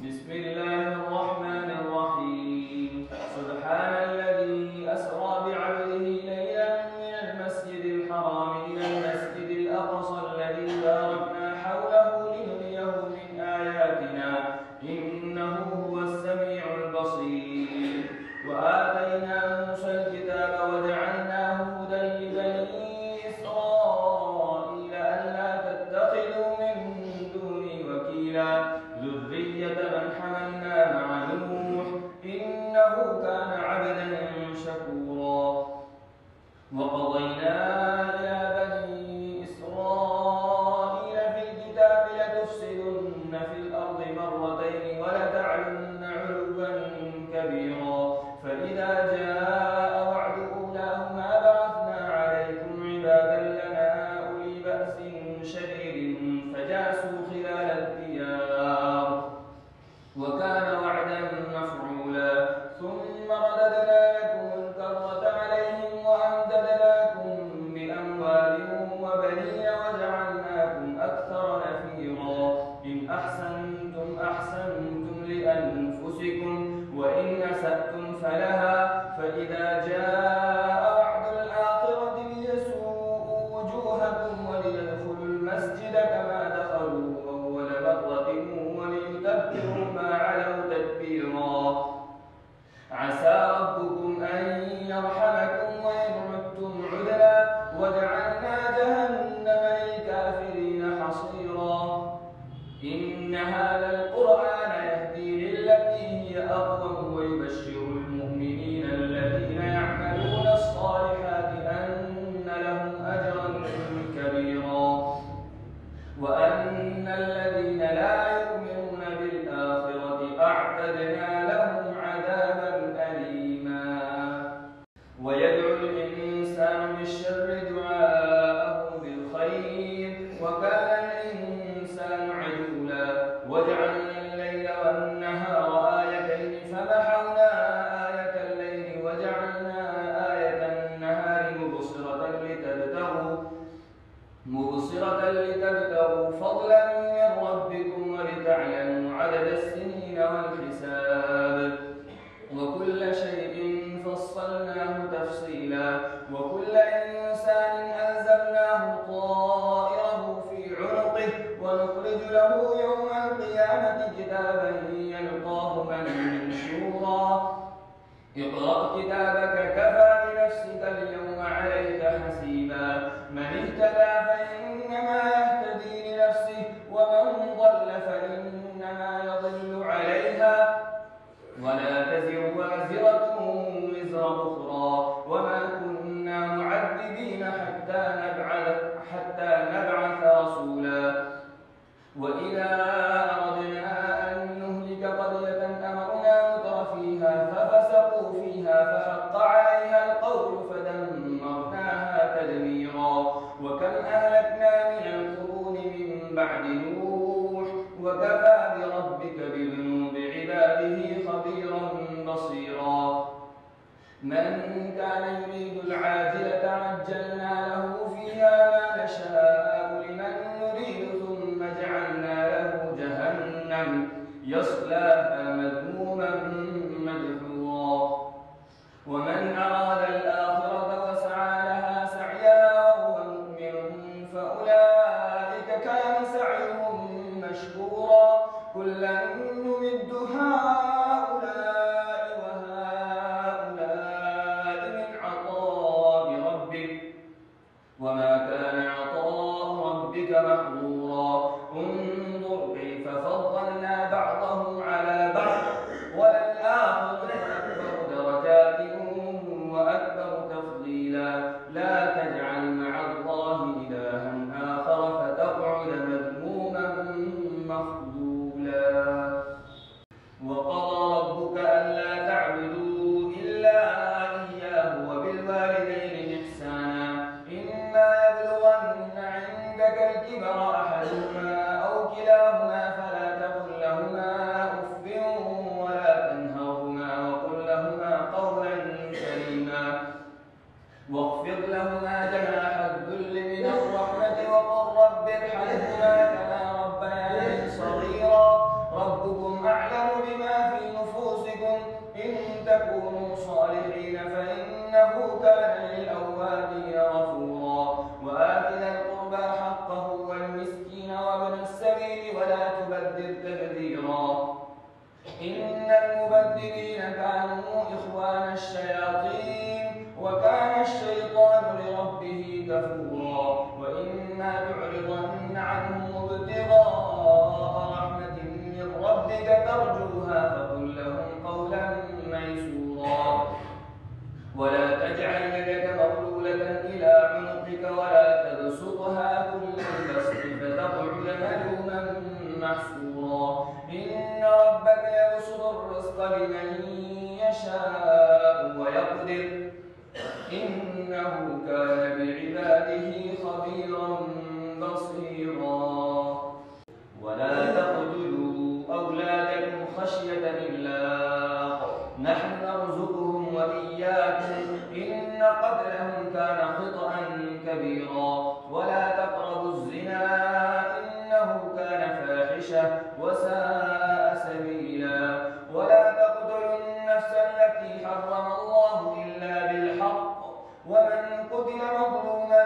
بسم الله الرحمن الرحيم. سبحان الذي أسرى بعبده ليلا من المسجد الحرام إلى المسجد الأقصى الذي باركنا حوله لنريه من آياتنا إنه هو السميع البصير. وآتينا موسى الكتاب وجعلناه هدى لبني إسرائيل ألا تتخذوا من دوني وكيلا ذرية من حملنا مع نوح إنه كان عبدا شكورا. وقضينا إلى بني إسرائيل في الكتاب لتفسدن في الأرض مرتين ولتعلن علوا كبيرا فإذا جاء وعد أولاهما بعثنا عليكم عبادا لنا أولي بأس شديد فجاسوا خلال الديار وكان وعدا مفعولا. ثم رددنا لكم الكرة عليهم وأمددناكم بأموال وبنين وجعلناكم أكثر نفيرا. إن أحسنتم أحسنتم لأنفسكم وإن أسأتم فلها فإذا جاء وعد الآخرة ليسوءوا وجوهكم وليدخلوا المسجد كما دخلوا أول مرة وليتبروا ما علوا تتبيرا. عسى ربكم أن يرحمكم وإن عدتم عدنا وجعلنا جهنم للكافرين حصيرا. إن هذا القرآن يهدي للتي هي أقوم ويبشر المؤمنين الذين يعملون الصالحات أن لهم أجرا كبيرا وأن الذين لا يؤمنون بالآخرة أعتدنا لهم عذابا أليما. ويدعو الإنسان بالشر دعاءه بالخير وكان الإنسان عجولا. وجعلنا الليل والنهار آيتين فمحونا آية الليل وجعلنا آية النهار مبصرة لتبتغوا فضلا من ربكم ولتعلموا عدد السنين والحساب وكل شيء فصلناه تفصيلا. وكل إنسان ألزمناه طائره في عنقه ونخرج له يوم القيامة كتابا يلقاه منشورا. اقرأ كتابك كفى بنفسك اليوم عليك حسيبا. من اهتدى فإنما يهتدي لنفسه ومن ضل فإنما يضل عليها ولا تزر وازرة وزر أخرى وما كنا معذبين حتى نبعث رسولا. وإذا أردنا أن نهلك قرية أمرنا متر فيها ففسقوا فيها فحق عليها القول فدمرناها تدميرا. وكم أهلكنا من القرون من بعد نوح وكفى بربك بذنوب عباده خبيرا بصيرا. من كان يريد العاجلة عجلنا له فيها ما نشاء لمن نريد ثم جعلنا له جهنم يصلاها مذموما مدحورا. ومن أراد الآخرة وسعى لها سعيها وهو مؤمن فأولئك كان سعيهم مشكورا. كلا نمد هؤلاء وهؤلاء من عطاء ربك وما كان عطاء ربك محظورا. انظر كيف فضلنا بعضهم على بعض وللآخرة أكبر درجات وأكبر تفضيلا. لا تجعل مع الله إلها آخر فتقعد مذموما مخذولا. كبيرا. إن المبذرين كانوا إخوان الشياطين وكان الشيطان لربه كفورا. وإما تعرضن عنهم ابتغاء رحمة من ربك ترجوها فقل لهم قولا ميسورا. ولا تجعل يدك مغلولة إلى عنقك ولا تبسطها كل البسط فتقعد ملوما محسورا. إن ربك يبسط الرزق لمن يشاء ويقدر إنه كان بعباده خبيرا بصيرا. ولا تقتلوا أولادكم خشية إملاق نحن نرزقهم وإياكم إن قتلهم كان خطأ كبيرا. ولا تقربوا الزنا إنه كان فاحشة وساء سبيلا. ولا تقتلوا النفس التي حرم الله إلا بالحق ومن قتل مظلوما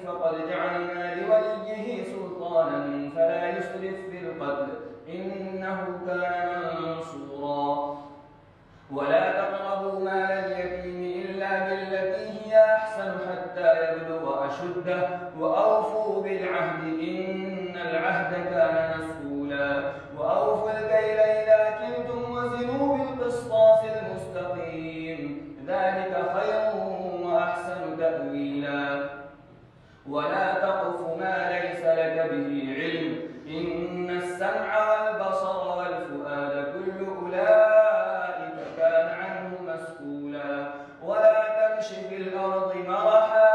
فقد جعلنا لوليه سلطانا فلا يسرف في القتل إنه كان منصورا. ولا تقربوا مال اليتيم إلا بالتي هي أحسن حتى يبلغ أشده وأوفوا بالعهد إن العهد كان مسؤولا. وأوفوا الكيل إذا كلتم وزنوا بالقسطاس المستقيم ذلك خير وأحسن تأويلا. ولا تقف ما ليس لك به علم إن السمع والبصر والفؤاد كل أولئك كان عنه مسؤولا. ولا تمش في الأرض مرحا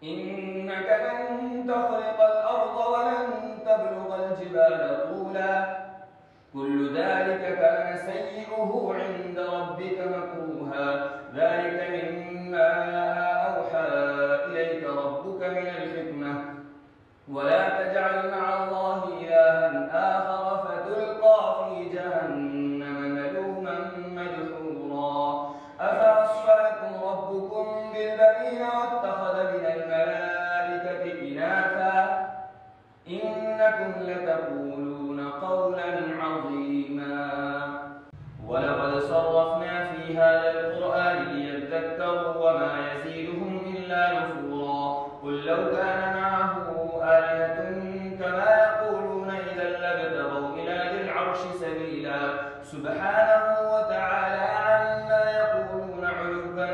إنك لن تخرق الأرض ولن تبلغ الجبال طولا كل ذلك كان سيئه عند ربك مكروها. ذلك مما أوحى إليك ربك من الحكمة. ولا تجعل مع الله إلها آخر فتلقى في جهنم ملوما مدحورا. أفأصفاكم ربكم بالبنين واتخذ من الملائكة إناثا إنكم لتقولون قولا عظيما. ولقد صرفنا في هذا القرآن ليذكروا وما يزيدهم إلا نفورا. قل لو كان معه آلهة كما يقولون إذا لابتغوا إلى ذي العرش سبيلا. سبحانه وتعالى عما يقولون علوا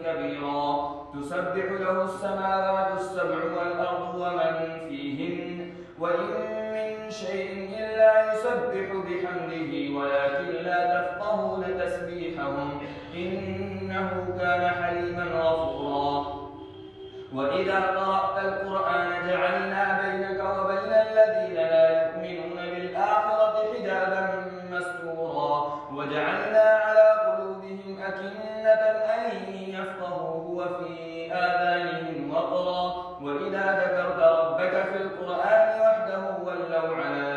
كبيرا. تسبح له السماوات السبع والأرض ومن فيهن وإن من شيء إلا يسبح بحمده ولكن لا تفقهون تسبيحهم إنه كان حليما غفورا. وإذا قرأت القرآن جعلنا بينك وبين الذين لا يؤمنون بالآخرة حجابا مستورا. وجعلنا على قلوبهم أكنة أن يفقهوه وفي آذانهم وقرا. وإذا ذكرت ربك في القرآن وحده ولوا على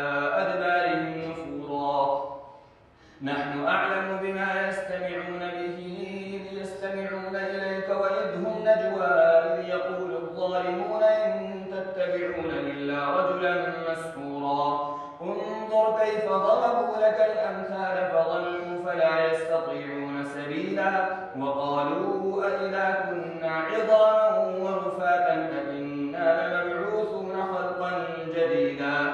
أدبارهم نفورا. نحن أعلم بما يستمعون به إذ يستمعون إليك وإذ هم نجوى إذ يقول الظالمون إن تتبعون إلا رجلا مسحورا. انظر كيف ضربوا لك الأمثال فضلوا فلا يستطيعون سبيلا. وقالوا أإذا كنا عظاما ورفاتا أإنا لمبعوثون خلقا جديدا.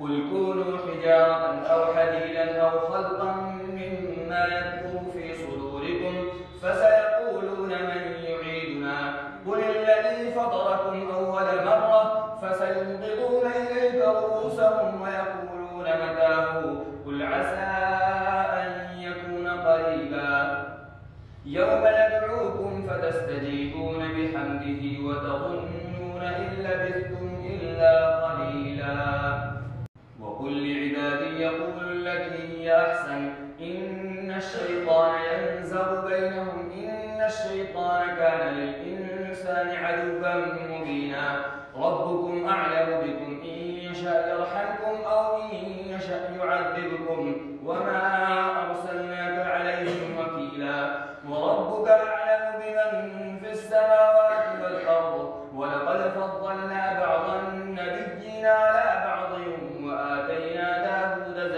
قل كونوا حجارة أو حديدا أو خلقا مما يكبر في صدوركم فسيقولون من يعيدنا قل الذي فطركم أول مرة فسينغضون إليك رؤوسهم ويقولون متاه قل عسى أن يكون قريبا. يوم ندعوكم فتستجيبون بحمده وتظنون إن لبثتم إلا قليلا. وقل لعبادي يقولوا التي هي أحسن إن الشيطان ينزغ بينهم إن الشيطان كان للإنسان عدوا مبينا. ربكم أعلم بكم إن يشاء يرحمكم أو إن يشاء يعذبكم وما أرسلناك عليهم وكيلا. وربك أعلم بمن في السماوات والأرض ولقد فضلنا بعض النبيين على بعض وآتينا داود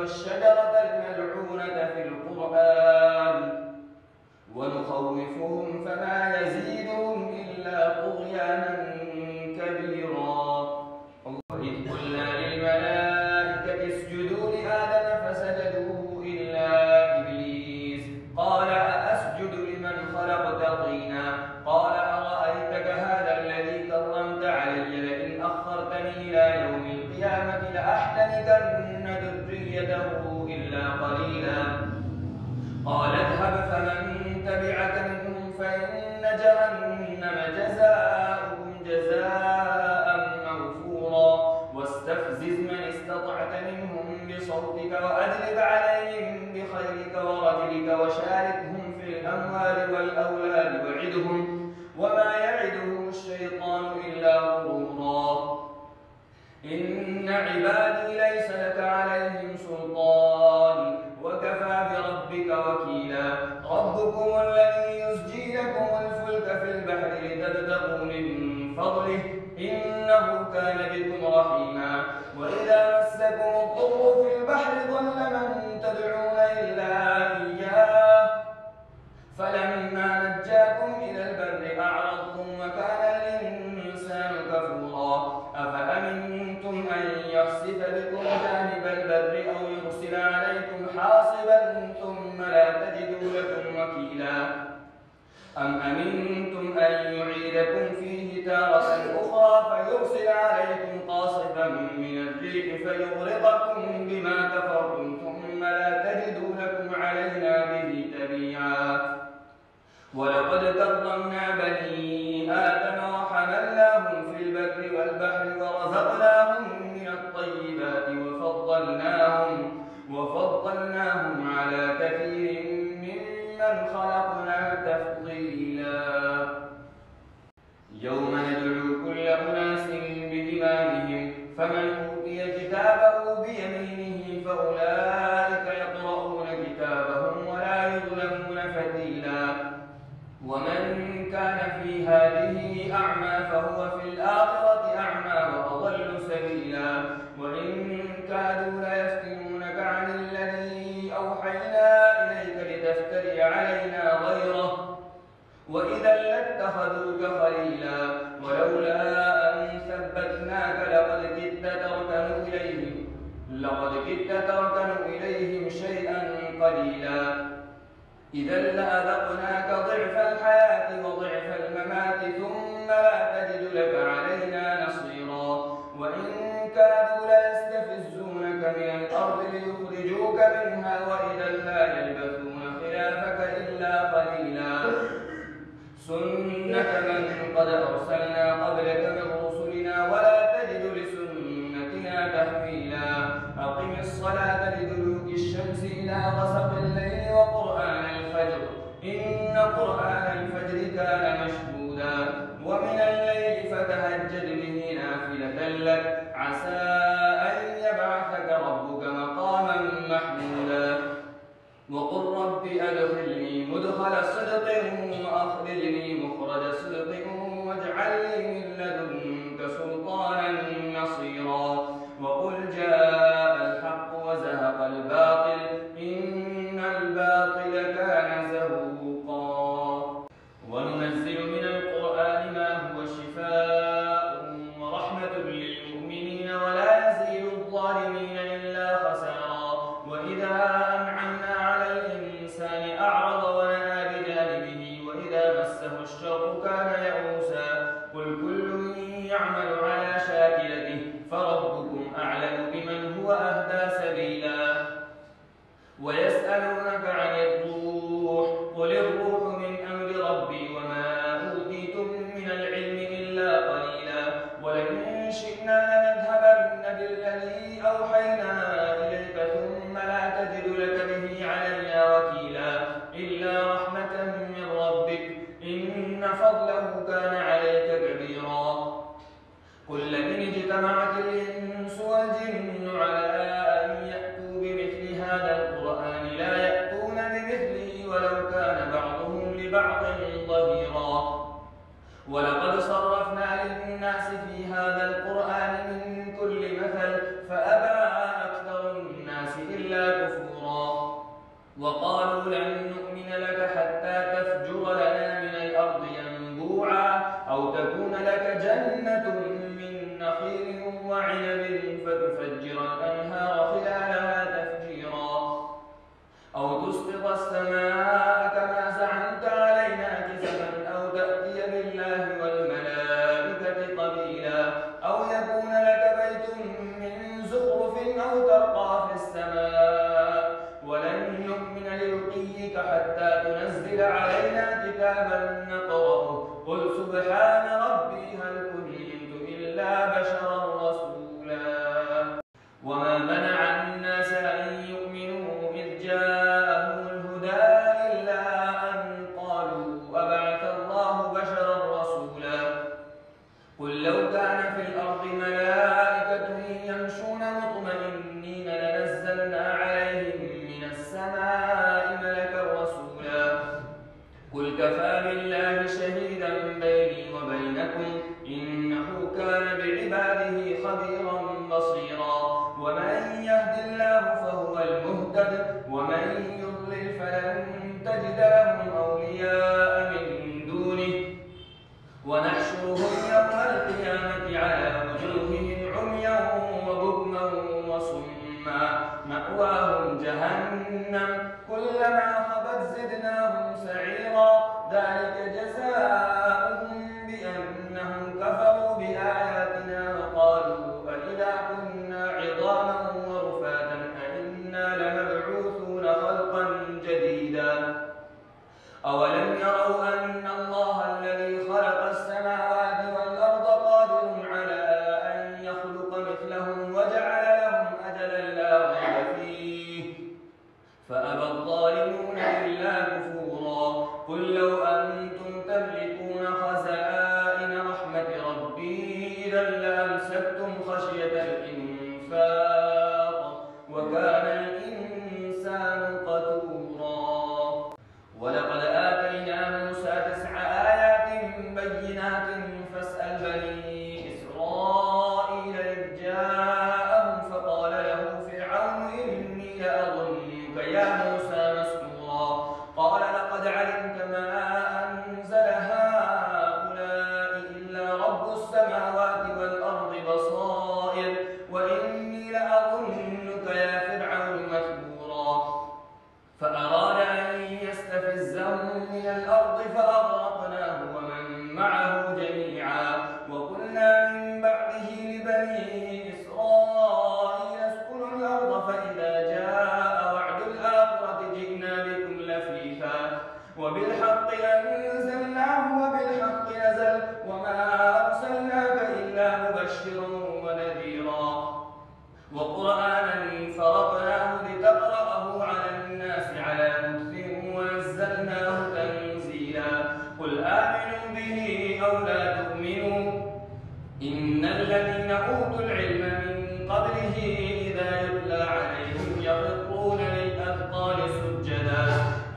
والشجرة الملعونة في القرآن ونخوفهم فما يزيدهم إلا طغيانا كبيرا. وإذ قلنا للملائكة اسجدوا لآدم فسجدوا إلا إبليس قال أأسجد لمن خلقت طينا قال أرأيتك هذا الذي كرمت علي لئن أخرتني إلى يوم القيامة لأحتنكن ذريته إلا قليلا. قال اذهب فمن تبعك منهم فإن جهنم جزاؤكم جزاء موفورا. واستفزز من استطعت منهم بصوتك وأجلب عليهم بخيلك ورجلك وشاركهم في الأموال والأولاد وعدهم وما يعدهم الشيطان إلا غرورا. إن عبادي ليس لك عليهم سلطان وكفى بربك وكيلا. ربكم الذي يزجي لكم الفلك في البحر لتبتغوا من فضله إنه كان بكم رحيما. وإذا مسكم الضر في البحر ضل من تدعون إلا إياه فلما نجاكم إلى البر أعرضتم وكان الإنسان كفورا. أفأمنتم أن يخسف بكم جانب البر أو يرسل عليكم حاصبا ثم لا تجدوا لكم وكيلا. أم أمنتم أن يعيدكم فيه تارة أخرى فيرسل عليكم قاصفا من الريح فيغرقكم بما كفرتم ثم لا تجدوا لكم علينا به تبيعا. ولقد كرمنا بني آدم وحملناهم في البر والبحر ورزقناهم من الطيبات وفضلناهم على كثير ممن خلقنا تفضيلا. يوم ندعو كل أناس بإمامهم فمن أوتي كتابه بيمينه فأولئك يقرؤون كتابهم ولا يظلمون فتيلا. ومن كان في هذه أعمى فهو في الآخرة أعمى وأضل سبيلا. وإن كادوا ليفتنونك عن الذي أوحينا إليك لتفتري علينا غيره وإذا لاتخذوك خليلا. ولولا أن ثبتناك لقد كدت تركن إليهم شيئا قليلا. إذا لأذقناك ضعف الحياة وضعف الممات ثم لا تجد لك علينا نصيرا. وإن كادوا ليستفزونك من الأرض ليخرجوك منها وإذا لا يلبثون خلافك إلا قليلا. سنة من قد أرسلنا قبلك من رسلنا ولا تجد لسنتنا تحويلا. أقم الصلاة لدلوك الشمس إلى غسق الليل وقرآن الفجر إن قرآن الفجر كان مشهودا. ومن الليل فتهجد به نافلة لك عسى أن يبعثك ربك مقاما محمودا. وقل رب أدخلني مدخل صدق وأخرجني مخرج صدق واجعل لي من لدنك سلطانا نصيرا. وقل جاء الحق وزهق الباطل إن الباطل كان زهوقا. وننزل من القرآن ما هو شفاء ورحمة للمؤمنين ولا يزيد الظالمين إلا خسارا. وإذا أنعمنا على الإنسان أعرض ونأى بجانبه وإذا مسه الشر كان يئوسا. قل كل يعمل على شاكلته فربكم أعلم بمن هو أهدى سبيلا. ويسألونك عن الروح قل الروح من أمر ربي وما أوتيتم من العلم إلا قليلا. ولئن شئنا لنذهبن بالذي أوحينا إليك ثم لا تجد لك به علينا وكيلا إلا رحمة من ربك إن فضله كان عليك كبيرا. قل لئن اجتمعت الإنس والجن على أن يأتوا بمثل هذا القرآن لا يأتون بمثله ولو كان بعضهم لبعض ظهيرا. ولقد صرفنا للناس في هذا القرآن من كل مثل فأبى أكثر الناس إلا جنة من نخيل وعنب فتفجر الأنهار خلالها تفجيرا أو تسقط السماء كما زعمت علينا كسفا أو تأتي بالله والملائكة قبيلا أو يكون لك بيت من زخرف أو ترقى في السماء ولن نؤمن لرقيك حتى تنزل علينا كتابا نقرأه قل سبحان ربي هل كنت إلا بشرا رسولا وما منع الناس أن يؤمنوا إذ جاءهم الهدى إلا أن قالوا أبعث الله بشرا رسولا قل لو كان في الأرض ملائكة يمشون مطمئنين لنزلنا عليهم من السماء ملكا رسولا قل كفى بالله شهيدا بيني وبينكم إنه كان بعباده خبيرا بصيرا ومن يهد الله فهو المهتد ومن يضلل فلن تجد لهم أولياء من دونه ونحشرهم يوم القيامة على وجوههم عميا وبكما وصما مأواهم جهنم كلما خبت زدناهم سعيرا ذلك جزاؤهم بأنهم كفروا بآياتنا وقالوا أإذا كنا عظاما ورفاتا أإنا لمبعوثون خلقا جديدا أولم يروا أن الله الذي خلق السماوات والأرض قادر على أن يخلق مثلهم وجعل لهم أجلا لا ريب فيه فأبى الظالمون إلا كفورا قل لو أنتم تملكون خزائن رحمة ربي إذا لأمسكتم خشية الإنفاق وكان الإنسان قتورا ولقد آتينا موسى 9 آيات بينات فاسأل بني إسرائيل إذ جاءهم فقال له فرعون إني لأظنك يا موسى مسحورا قال لقد علمت ما أنزل هؤلاء إلا رب السماوات والأرض بصائر وإني لأظنك يا فرعون مثبورا فأراد أن يستفزهم من الأرض فأغرقناه ومن معه جميعا وقلنا من بعده لبني إسرائيل اسكنوا الأرض فإذا جاء وعد الآخرة جئنا بكم لفيفا وبالحق أنزلناه وبالحق نزل وما أرسلناك إلا مبشرا ونذيرا وقرآنا فرقناه لتقرأه على الناس على مكث ونزلناه تنزيلا قل آمنوا به أو لا تؤمنوا إن الذين أوتوا العلم من قبله إذا يتلى عليهم يخرون للأذقان سجدا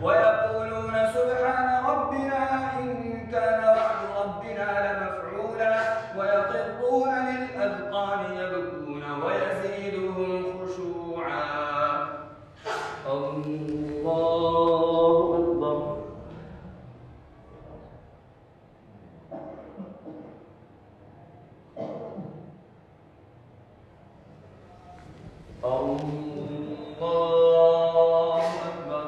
ويقولون سبحان ربنا إن كان وعد ربنا لمفعولا ويخرون للأذقان يبكون ويزيدهم خشوعا الله أكبر الله أكبر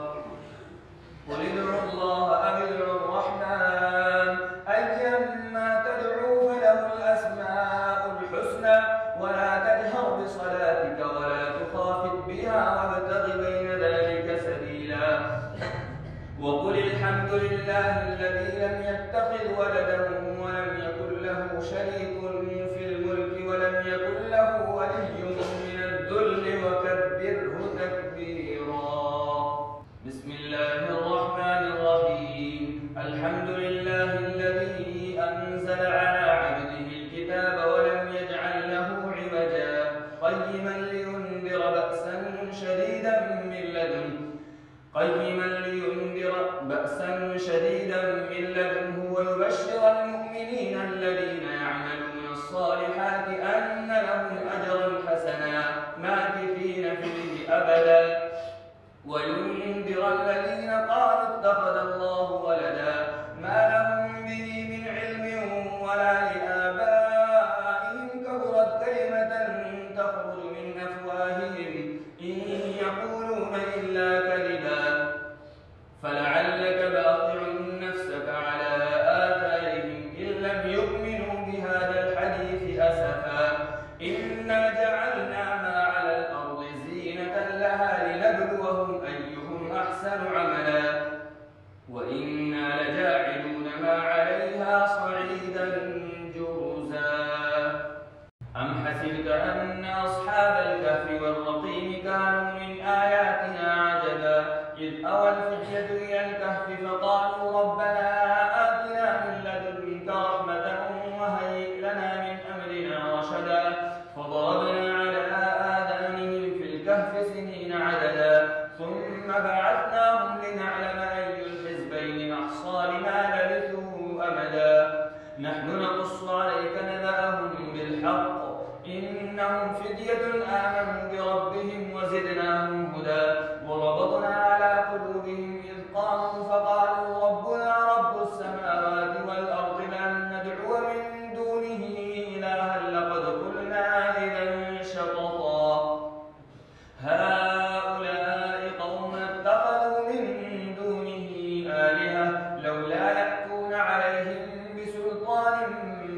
قل ادعوا الله أو ادعوا الرحمن أيما تدعوا فله الأسماء الحسنى ولا تجهر بصلاتك ولا تخافت بها وابتغ بين ذلك سبيلا وقل الحمد لله الذي لم يتخذ ولدا ولم يكن له شريك في الملك ولم يكن له ولي من الذل وكبره تكبيرا بسم الله الرحمن الرحيم الحمد لله الذي أنزل على عبده الكتاب ولم يجعل له عوجا قيما لينذر بأسا شديدا من لدنه ويبشر المؤمنين الذين يعملون الصالحات أن لهم أجرا حسنا ماكثين فيه أبدا وينذر الذين قالوا اتخذ الله ولدا ما لهم به من علم ولا لآبائهم أن أصحاب الكهف والرقيم كانوا من آياتنا عجبا إذ أوى الفتية إلى الكهف فقالوا ربنا آتنا من لدنك رحمة وهيئ لنا من أمرنا رشدا فضربنا على آذانهم في الكهف سنين عددا ثم بعثناهم لنعلم أي الحزبين أحصى لما لبثوا أمدا نحن نقص عليك نبأهم بالحق إنهم فتية آمنوا بربهم وزدناهم هدى وربطنا على قلوبهم إذ قاموا فقالوا ربنا رب السماوات والأرض لن ندعو من دونه إلها لقد قلنا إذا شططا هؤلاء قوم اتخذوا من دونه آلهة لولا يأتون عليهم بسلطان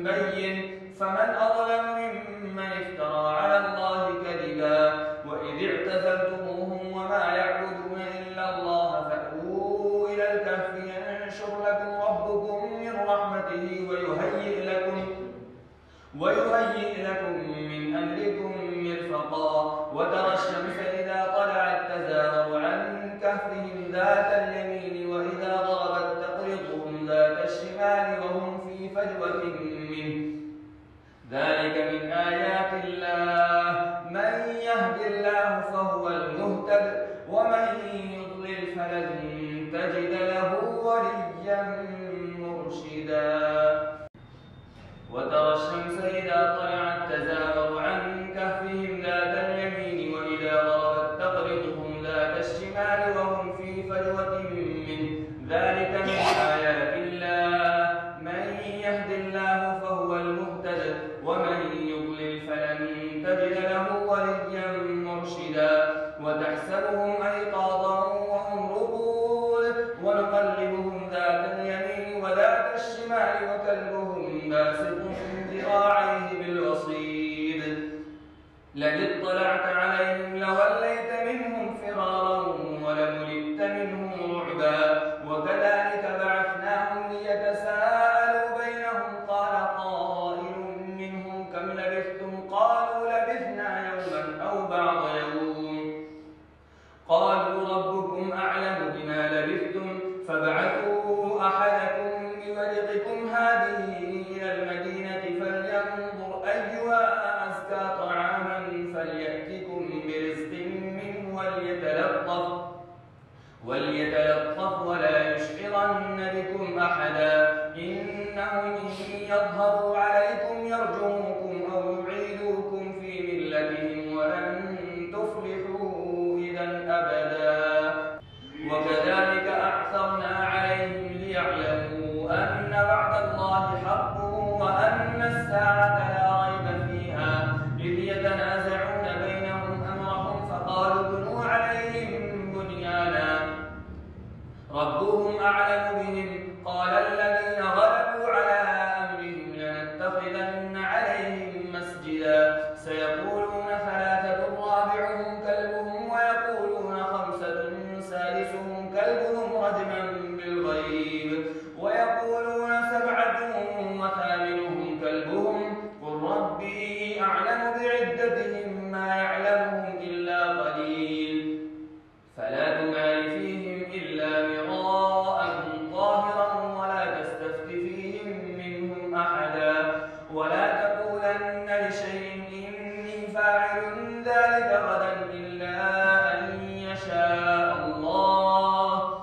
بين فمن أظلم ممن افترى على الله كذبا وإذ اعتزلتموهم وما يعبدون إلا الله فأووا إلى الكهف ينشر لكم ربكم من رحمته ويهيئ لكم من أمركم مرفقا وترى الشمس إذا طلعت تزاور عن كهفهم ذات اليمين وإذا غربت تقرضهم ذات الشمال وهم في فجوة منه ذلك من آيات الله من يهد الله فهو المهتد ومن يضلل فلن تجد له وليا مرشدا وترى الشمس إذا طلعت تزاور عن كهفهم ذات اليمين وإذا غربت تقرضهم ذات الشمال وهم في فجوة منه ذلك من آيات الله من يهد الله فهو المهتد ومن يضلل فلن تجد له وليا مرشدا وتحسبهم أيقاظا وهم رقود ونقلبهم ذات اليمين وذات الشمال وكلبهم باسط ذراعيه بالوصيد لئن اطلعت عليهم لوليت منهم فرارا ولملئت منهم رعبا وكذلك بعثناهم ليتساءلوا بينهم قال قائل منهم كم لبثتم قالوا لبثنا يوما أو بعض يوم قالوا ربكم أعلم بما لبثتم فابعثوا أحدكم بورقكم هذه إلى المدينة فلينظر أيها أزكى طعاما فليأتكم برزق منه وليتلطف ولا يشعرن بكم أحدا إنهم إن يظهروا عليكم يرجموكم أو يعيدوكم في ملتهم ولن تفلحوا إذا أبدا وكذلك أعثرنا عليهم ليعلموا أن وعد الله حق وأن الساعة لا ريب فيها إذ يتنازعون بينهم أمرهم فقالوا بنوا عليهم بنيانا ربهم أعلم بهم قال الذين غلبوا على أمرهم لنتخذن عليهم مسجدا سيقولون ثلاثة رابعهم كلبهم ويقولون خمسة سادسهم كلبهم رجما بالغيب ويقولون سبعة وثامنهم كلبهم قل ربي أعلم بعدتهم ما يعلمهم إلا قليل فلا تمار فيهم إلا مراء ظاهرا ولا تستفت فيهم منهم أحدا ولا تقولن لشيء إني فاعل ذلك غدا إلا أن يشاء الله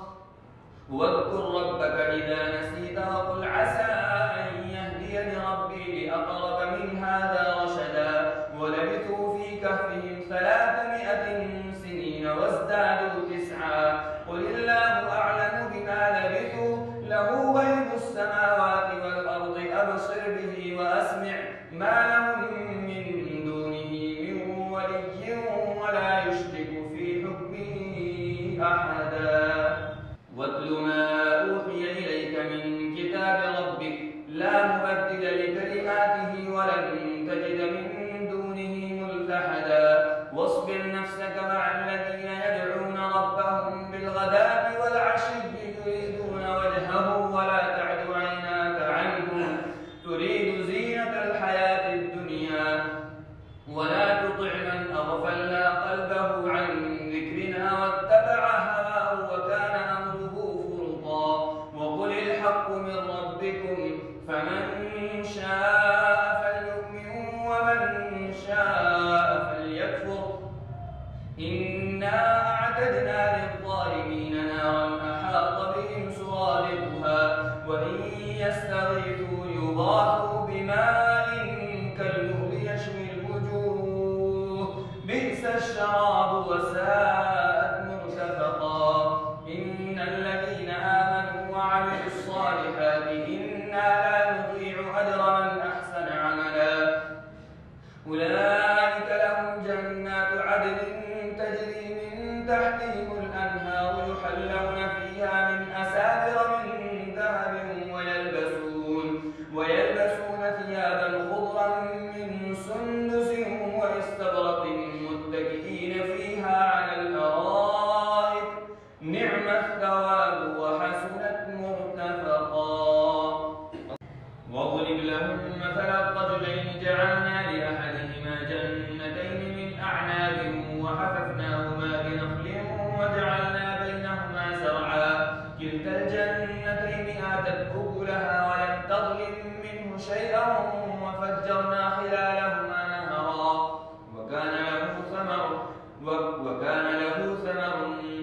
واذكر ربك إذا نسيت وقل عسى أن يهديني ربي لأقرب من هذا رشدا ولبثوا في كهفهم 300 سنين وازدادوا 9 قل الله أعلم بما لبثوا له غيب السماوات والأرض أبصر به وأسمع ما لهم من دونه من ولي ولا يشرك في حكمه أحدا واتل ما أوحي إليك من كتاب ربك لا مبدل لكلماته ولن تجد من دونه ملتحدا واصبر نفسك مع الذين يدعون ربهم بالغداة والعشي يريدون وجهه ولا تعد عيناك عنهم تريد زينة الحياة الدنيا وحففناهما بنخل وجعلنا بينهما زرعا كلتا الجنتين آتت أكلها ولم تظلم منه شيئا وفجرنا خلالهما نهرا وكان له ثمر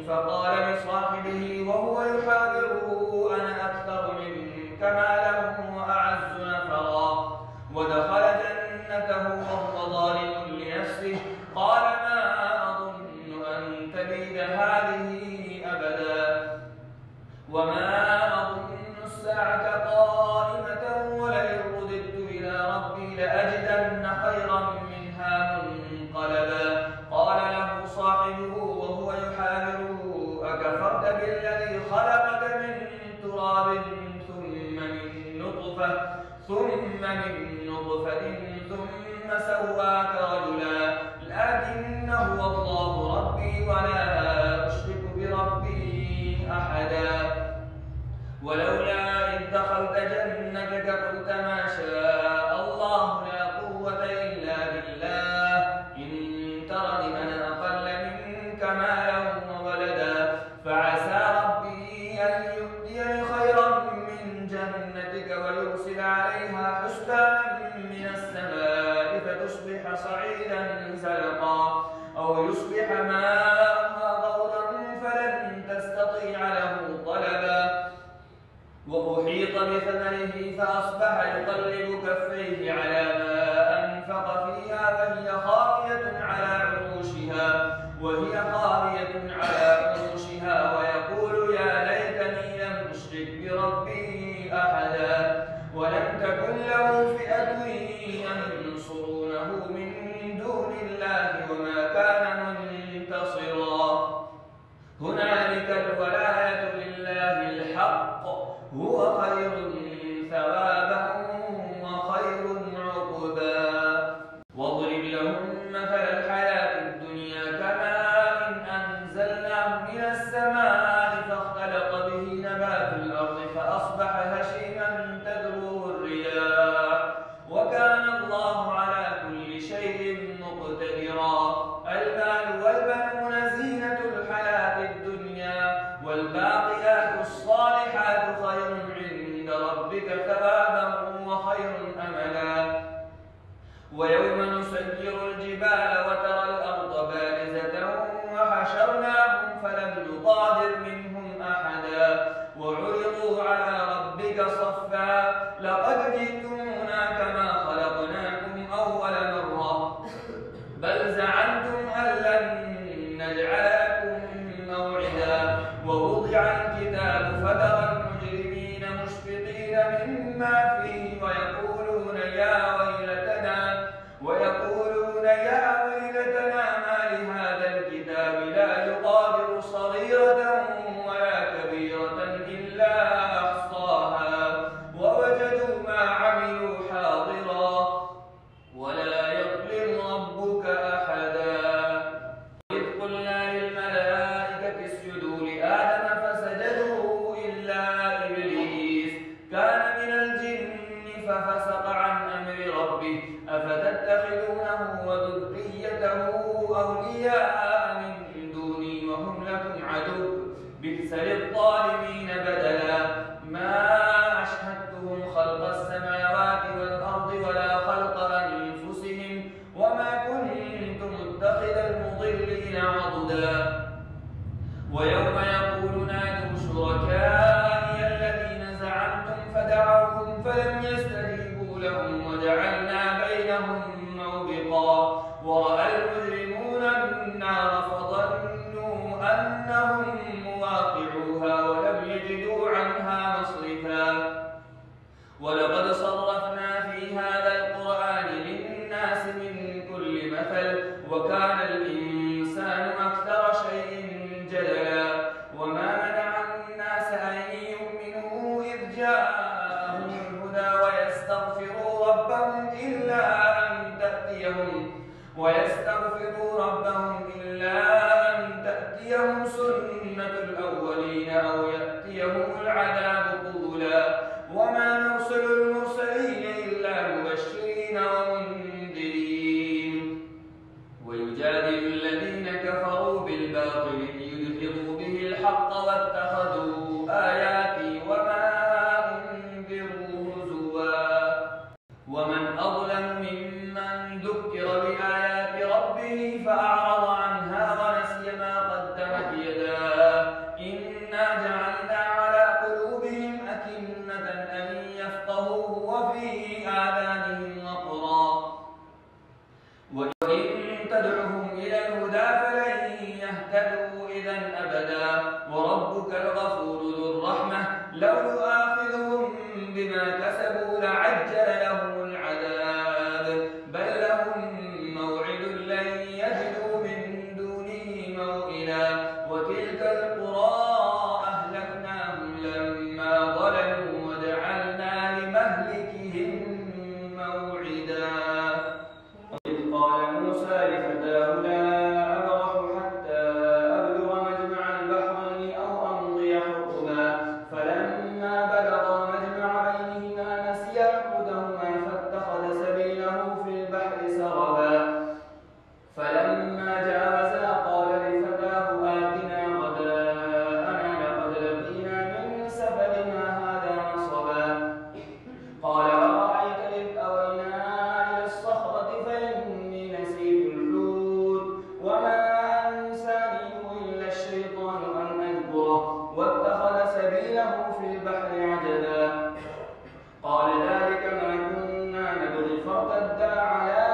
فقال لصاحبه وهو يحاوره أنا أكثر منك مالا وأعز نفرا ودخل جنته وهو ظالم لنفسه قال ما أظن أن تبيد هذه أبدا وما أظن الساعة قائمة ولئن رددت إلى ربي لأجدن خيرا منها منقلبا قال له صاحبه وهو يحاوره أكفرت بالذي خلقك من تراب ثم من نطفة ثم سواك رجلا لكن هو الله ربي ولا أشرك بربي أحدا ولولا إذ دخلت جنتك قلت ما شاء الله لا قوة إلا بالله إن ترني أنا أقل منك مالا وولدا فعسى ربي أن يؤتيني خيرا من جنتك ويرسل عليها حسبانا من السماء فتصبح صعيدا زلقا أو يصبح ماءها غورا فلن تستطيع له طلبا وأحيط بثمره فأصبح يقلب كفيه على ما أنفق فيها وهي خاوية على عروشها ويقول يا ليتني لم أشرك بربي أحدا ولم تكن له فئة ينصرونه من دون الله وما كان منتصرا هنالك الولاية لله الحق هو خير ثوابا وخير عقبا واضرب لهم مثل الحياة الدنيا كماء أنزلناه من السماء فاختلط به نبات الأرض فأصبح هشيما تذروه الرياح وكان الله على كل شيء مقتدرا المال والبنون زينة الحياة الدنيا والباقيات الصالحات خير عند ربك ثوابا وخير أملا ويوم نسير الجبال وترى الأرض بارزة وحشرناهم فلم نغادر منهم أحدا وعرضوا على ربك صفا لقد جئتمونا كما خلقناكم أول مرة بل زعمتم أن لن نجعل لكم موعدا ووضع الكتاب فترى المجرمين مشفقين مما فيه ويقولون يا ويلتنا ما لهذا الكتاب لا يغادر صغيرة ولا كبيرة إلا أحصاها ووجدوا ما عملوا حاضرا ولا يظلم ربك أحدا إذ قلنا للملائكة اسجدوا لآدم فسجدوا إلا إبليس كان من الجن ففسق عن أمر ربه أفتتخذونه وذريته أولياء من دوني وهم لكم عدو بئس للظالمين بدلا ما أشهدتهم خلق السماوات والأرض ولا خلق أنفسهم وما كنت متخذ المضلين عضدا ويوم يقول نادوا شركائي الذين زعمتم فدعوهم فلم يستجيبوا لهم وجعلنا بينهم موبقا ورأى المجرمون النار فظنوا أنهم مواقعوها ولم يجدوا عنها مصرفا ولقد صرفنا في هذا القرآن للناس من كل مثل وكان الإنسان أكثر شيء جدلا وما منع الناس أن يؤمنوا إذ جاءهم الهدى ويستغفروا ربهم إلا أن تأتيهم سنة الأولين أو يأتيهم العذاب قبلا وما نرسل المرسلين إلا مبشرين ومنذرين ويجادل الذين ذكر بآيات ربه فأعرض عنها ونسي ما قدمت يداه إنا جعلنا على قلوبهم أكنة أن يفقهوه وفي آذانهم وقرا وإن تدعهم إلى الهدى فلن يهتدوا إذا أبدا وربك الغفور ذو الرحمة لو يؤاخذهم بما كسبوا لعجل لهم العذاب بل لهم موعد لن يجدوا من دونه موئلا وتلك القرى أهلكناهم لما ظلموا وجعلنا لمهلكهم موعدا وإذ قال موسى لفتاه لا أبرح حتى أبلغ مجمع البحرين أو أمضي حقبا فلما بلغا مجمع بينهما نسيا حوتهما فاتخذ سبيله في البحر سربا فلما جاوزا قال لفتاه آتنا غداءنا لقد لقينا من سفرنا هذا نصبا قال أرأيت إذ أوينا إلى الصخرة فإني نسيت الحوت وما أنسانيه إلا الشيطان أن أذكره واتخذ سبيله في البحر عجبا قال ذلك ما كنا نبغي فارتدا على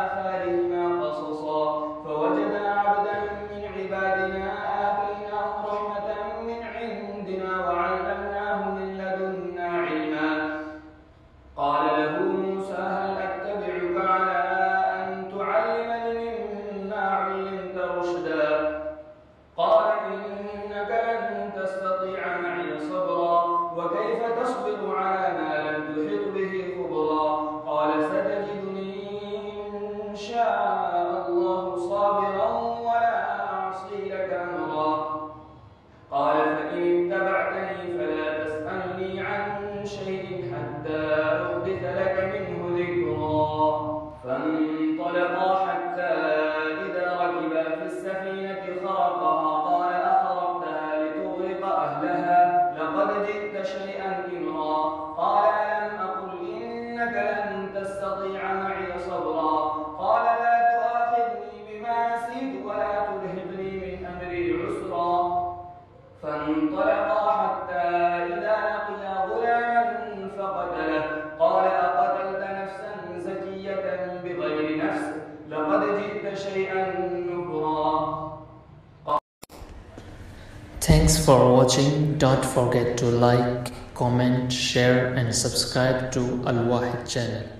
آثارهما قصصا فوجدا عبدا من عبادنا آتيناه رحمة من عندنا وعلمناه من لدنا علما قال له موسى هل أتبعك على أن تعلمني مما علمت رشدا قال إنك لن تستطيع معي صبرا وكيف تصبر على ما لم تحط به خبرا قال ستجدني إن شاء الله صابرا ولا أعصي لك أمرا قال فإن اتبعتني فلا تسألني عن شيء حتى أحدث لك منه ذكرا فانطلقا حتى إذا ركبا في السفينة خرقها قال أخرقتها لتغرق أهلها لقد جئت شيئا إمرا قال ألم أقل إنك لن تستطيع معي صبرا قال لا تؤاخذني بما نسيت ولا ترهقني من أمري عسرا فانطلقا حتى إذا لقيا غلاما فقتله قال أقتلت نفسا زكية بغير نفس لقد جئت شيئا نكرا. Thanks for watching. Don't forget to like, comment, share and subscribe to Al Wahid channel.